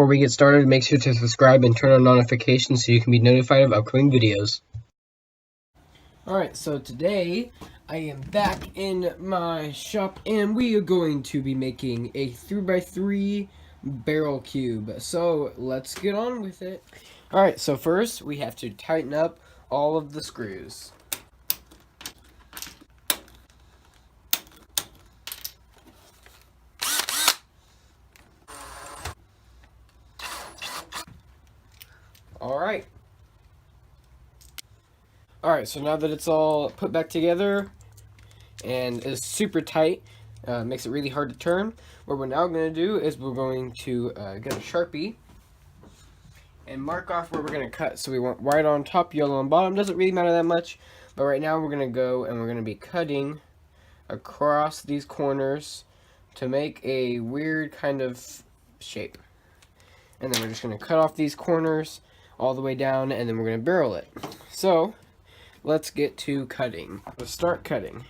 before we get started, make sure to subscribe and turn on notifications so you can be notified of upcoming videos. Alright, so today I am back in my shop and we are going to be making a 3x3 barrel cube. So let's get on with it. Alright, so first we have to tighten up all of the screws. Alright, so now that it's all put back together and is super tight, makes it really hard to turn, what we're now going to do is we're going to get a Sharpie and mark off where we're going to cut. So we want white on top, yellow on bottom. Doesn't really matter that much, but right now we're going to go and we're going to be cutting across these corners to make a weird kind of shape. And then we're just going to cut off these corners all the way down, and then we're going to barrel it. So let's get to cutting. Let's start cutting.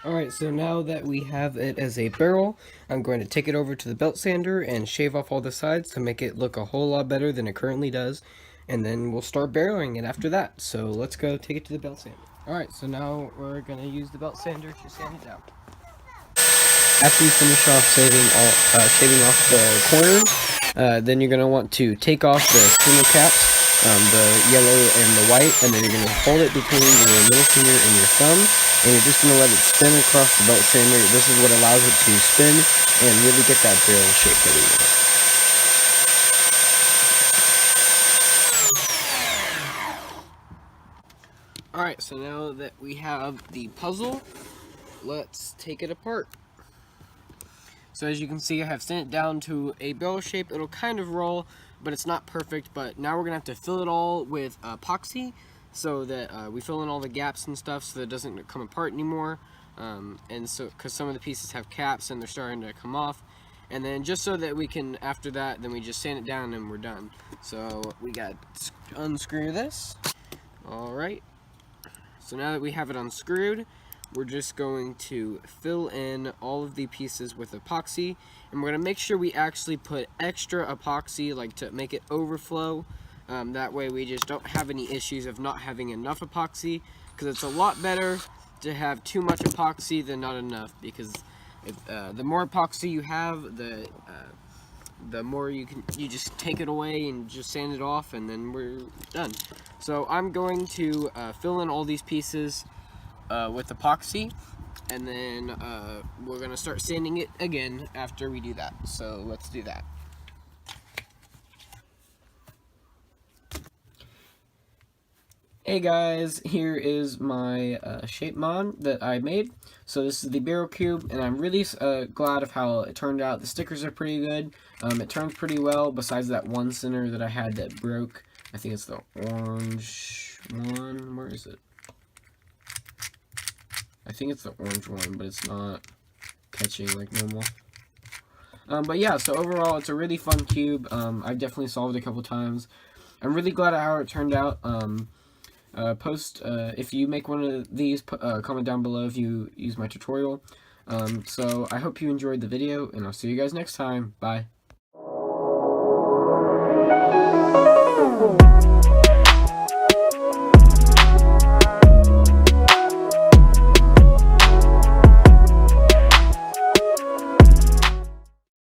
Alright, so now that we have it as a barrel, I'm going to take it over to the belt sander and shave off all the sides to make it look a whole lot better than it currently does. And then we'll start barreling it after that. So let's go take it to the belt sander. Alright, so now we're going to use the belt sander to sand it down. After you finish off shaving off the corners, then you're going to want to take off the spindle caps, the yellow and the white, and then you're going to hold it between your middle finger and your thumb, and you're just going to let it spin across the belt sander. This is what allows it to spin and really get that barrel shape that we want. Alright, so now that we have the puzzle, let's take it apart. So as you can see, I have sent it down to a barrel shape. It'll kind of roll, but it's not perfect. But now we're going to have to fill it all with epoxy so that we fill in all the gaps and stuff so that it doesn't come apart anymore. And so, because some of the pieces have caps and they're starting to come off. And then just so that we can, after that, then we just sand it down and we're done. So we got to unscrew this. Alright. So now that we have it unscrewed, we're just going to fill in all of the pieces with epoxy, and we're going to make sure we actually put extra epoxy, like to make it overflow. That way we just don't have any issues of not having enough epoxy, because it's a lot better to have too much epoxy than not enough, because the more epoxy you have, the more you just take it away and just sand it off, and then we're done. So I'm going to fill in all these pieces with epoxy, and then we're going to start sanding it again after we do that. So let's do that. Hey guys, here is my shape mod that I made. So this is the barrel cube, and I'm really glad of how it turned out. The stickers are pretty good. It turns pretty well, besides that one center that I had that broke. I think it's the orange one. Where is it? I think it's the orange one, but it's not catching like normal. But yeah, so overall, it's a really fun cube. I've definitely solved it a couple times. I'm really glad at how it turned out. If you make one of these, comment down below if you use my tutorial. So I hope you enjoyed the video, and I'll see you guys next time. Bye.